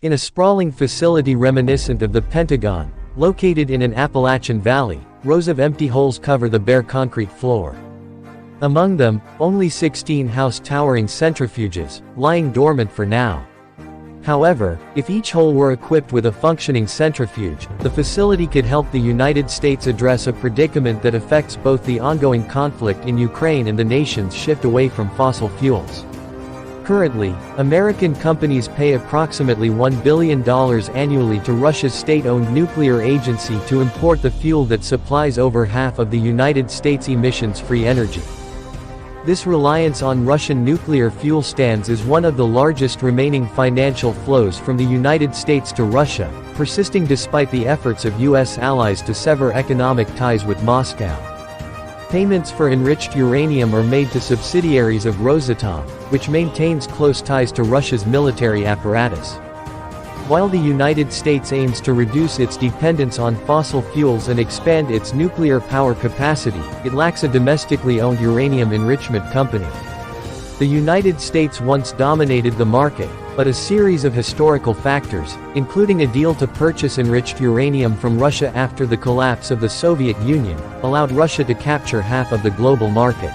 In a sprawling facility reminiscent of the Pentagon, located in an Appalachian valley, rows of empty holes cover the bare concrete floor. Among them, only 16 house towering centrifuges, lying dormant for now. However, if each hole were equipped with a functioning centrifuge, the facility could help the United States address a predicament that affects both the ongoing conflict in Ukraine and the nation's shift away from fossil fuels. Currently, American companies pay approximately $1 billion annually to Russia's state-owned nuclear agency to import the fuel that supplies over half of the United States' emissions-free energy. This reliance on Russian nuclear fuel stands as one of the largest remaining financial flows from the United States to Russia, persisting despite the efforts of U.S. allies to sever economic ties with Moscow. Payments for enriched uranium are made to subsidiaries of Rosatom, which maintains close ties to Russia's military apparatus. While the United States aims to reduce its dependence on fossil fuels and expand its nuclear power capacity, it lacks a domestically owned uranium enrichment company. The United States once dominated the market, but a series of historical factors, including a deal to purchase enriched uranium from Russia after the collapse of the Soviet Union, allowed Russia to capture half of the global market.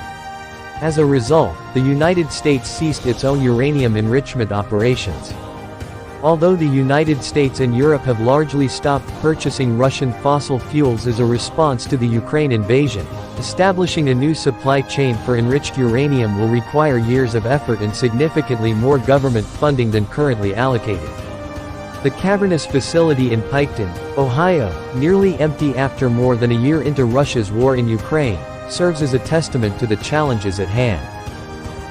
As a result, the United States ceased its own uranium enrichment operations. Although the United States and Europe have largely stopped purchasing Russian fossil fuels as a response to the Ukraine invasion, establishing a new supply chain for enriched uranium will require years of effort and significantly more government funding than currently allocated. The cavernous facility in Piketon, Ohio, nearly empty after more than a year into Russia's war in Ukraine, serves as a testament to the challenges at hand.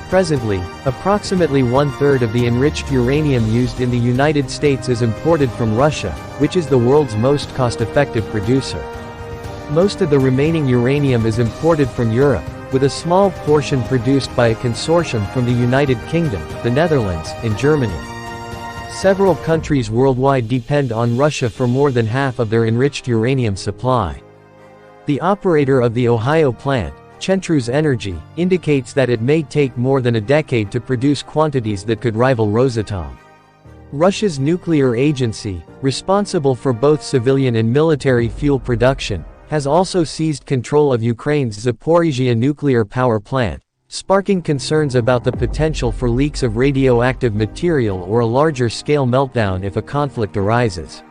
Presently, approximately one-third of the enriched uranium used in the United States is imported from Russia, which is the world's most cost-effective producer. Most of the remaining uranium is imported from Europe, with a small portion produced by a consortium from the United Kingdom, the Netherlands, and Germany. Several countries worldwide depend on Russia for more than half of their enriched uranium supply. The operator of the Ohio plant, Centrifuge Energy, indicates that it may take more than a decade to produce quantities that could rival Rosatom. Russia's nuclear agency, responsible for both civilian and military fuel production, has also seized control of Ukraine's Zaporizhzhia nuclear power plant, sparking concerns about the potential for leaks of radioactive material or a larger-scale meltdown if a conflict arises.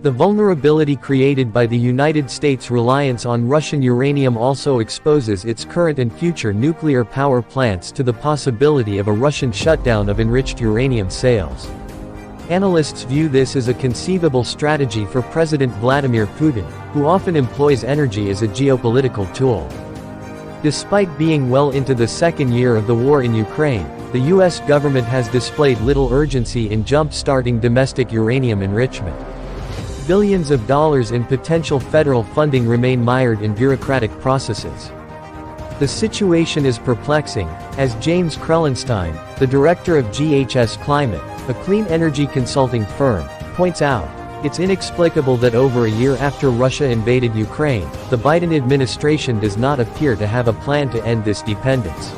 The vulnerability created by the United States' reliance on Russian uranium also exposes its current and future nuclear power plants to the possibility of a Russian shutdown of enriched uranium sales. Analysts view this as a conceivable strategy for President Vladimir Putin, who often employs energy as a geopolitical tool. Despite being well into the second year of the war in Ukraine, the U.S. government has displayed little urgency in jump-starting domestic uranium enrichment. Billions of dollars in potential federal funding remain mired in bureaucratic processes. The situation is perplexing, as James Krellenstein, the director of GHS Climate, a clean energy consulting firm, points out. It's inexplicable that over a year after Russia invaded Ukraine, the Biden administration does not appear to have a plan to end this dependence.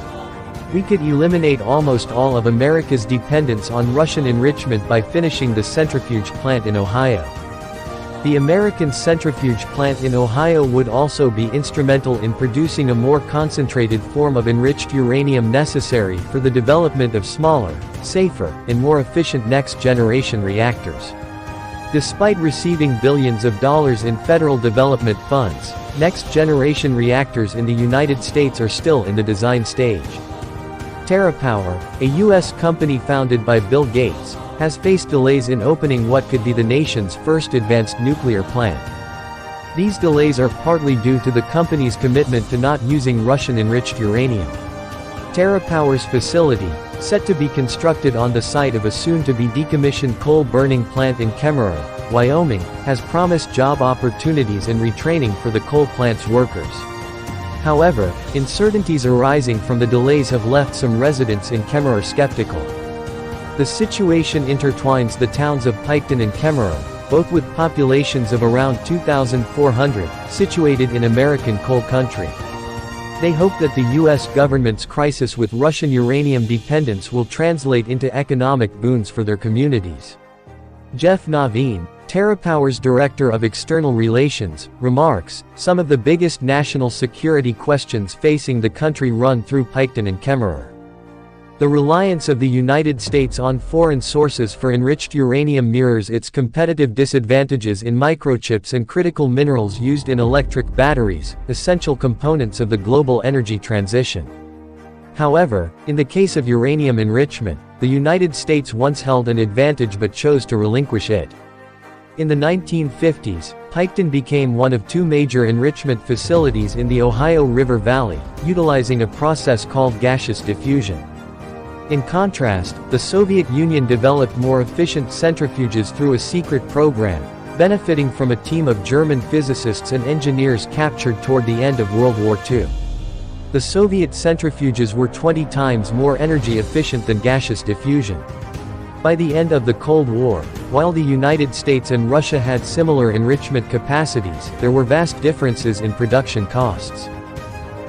We could eliminate almost all of America's dependence on Russian enrichment by finishing the centrifuge plant in Ohio. The American centrifuge plant in Ohio would also be instrumental in producing a more concentrated form of enriched uranium necessary for the development of smaller, safer, and more efficient next-generation reactors. Despite receiving billions of dollars in federal development funds, next-generation reactors in the United States are still in the design stage. TerraPower, a U.S. company founded by Bill Gates, has faced delays in opening what could be the nation's first advanced nuclear plant. These delays are partly due to the company's commitment to not using Russian enriched uranium. TerraPower's facility, set to be constructed on the site of a soon-to-be decommissioned coal-burning plant in Kemerow, Wyoming, has promised job opportunities and retraining for the coal plant's workers. However, uncertainties arising from the delays have left some residents in Kemerow skeptical. The situation intertwines the towns of Piketon and Kemerow, both with populations of around 2,400, situated in American coal country. They hope that the U.S. government's crisis with Russian uranium dependence will translate into economic boons for their communities. Jeff Naveen, TerraPower's Director of External Relations, remarks, "Some of the biggest national security questions facing the country run through Piketon and Kemmerer. The reliance of the United States on foreign sources for enriched uranium mirrors its competitive disadvantages in microchips and critical minerals used in electric batteries, essential components of the global energy transition." However, in the case of uranium enrichment, the United States once held an advantage but chose to relinquish it. In the 1950s, Piketon became one of two major enrichment facilities in the Ohio River Valley, utilizing a process called gaseous diffusion. In contrast, the Soviet Union developed more efficient centrifuges through a secret program, benefiting from a team of German physicists and engineers captured toward the end of World War II. The Soviet centrifuges were 20 times more energy efficient than gaseous diffusion. By the end of the Cold War, while the United States and Russia had similar enrichment capacities, there were vast differences in production costs.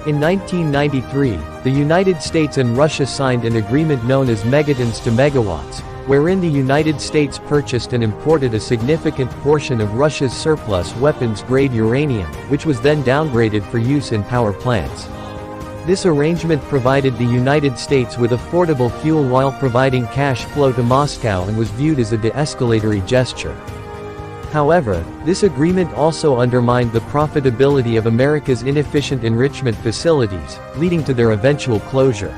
In 1993, the United States and Russia signed an agreement known as megatons to megawatts, wherein the United States purchased and imported a significant portion of Russia's surplus weapons-grade uranium, which was then downgraded for use in power plants. This arrangement provided the United States with affordable fuel while providing cash flow to Moscow and was viewed as a de-escalatory gesture. However, this agreement also undermined the profitability of America's inefficient enrichment facilities, leading to their eventual closure.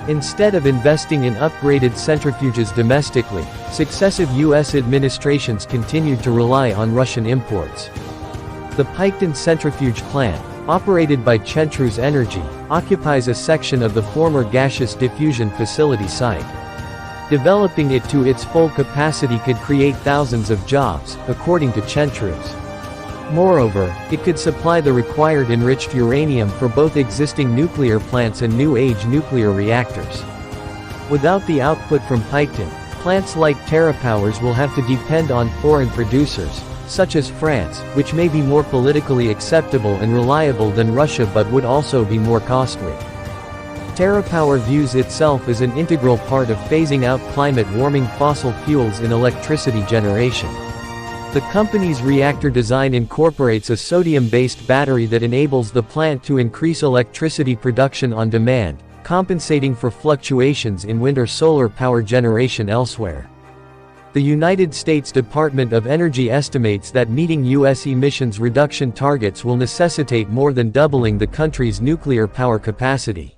Instead of investing in upgraded centrifuges domestically, successive U.S. administrations continued to rely on Russian imports. The Piketon centrifuge plant, operated by Centrus Energy, occupies a section of the former gaseous diffusion facility site. Developing it to its full capacity could create thousands of jobs, according to Centrus. Moreover, it could supply the required enriched uranium for both existing nuclear plants and new-age nuclear reactors. Without the output from Piketon, plants like TerraPower's will have to depend on foreign producers, such as France, which may be more politically acceptable and reliable than Russia but would also be more costly. TerraPower views itself as an integral part of phasing out climate-warming fossil fuels in electricity generation. The company's reactor design incorporates a sodium-based battery that enables the plant to increase electricity production on demand, compensating for fluctuations in wind or solar power generation elsewhere. The United States Department of Energy estimates that meeting U.S. emissions reduction targets will necessitate more than doubling the country's nuclear power capacity.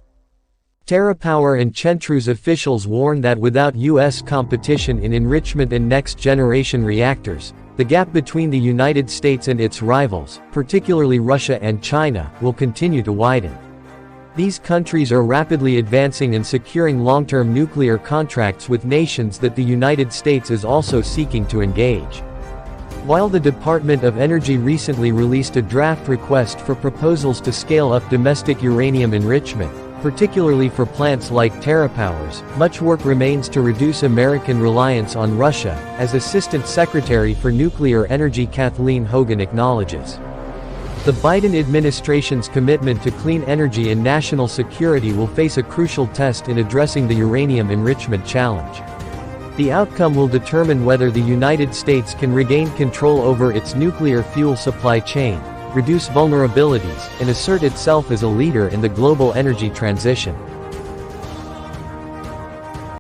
TerraPower and Centrus officials warn that without U.S. competition in enrichment and next-generation reactors, the gap between the United States and its rivals, particularly Russia and China, will continue to widen. These countries are rapidly advancing and securing long-term nuclear contracts with nations that the United States is also seeking to engage. While the Department of Energy recently released a draft request for proposals to scale up domestic uranium enrichment, particularly for plants like TerraPower's, much work remains to reduce American reliance on Russia, as Assistant Secretary for Nuclear Energy Kathleen Hogan acknowledges. The Biden administration's commitment to clean energy and national security will face a crucial test in addressing the uranium enrichment challenge. The outcome will determine whether the United States can regain control over its nuclear fuel supply chain, reduce vulnerabilities, and assert itself as a leader in the global energy transition.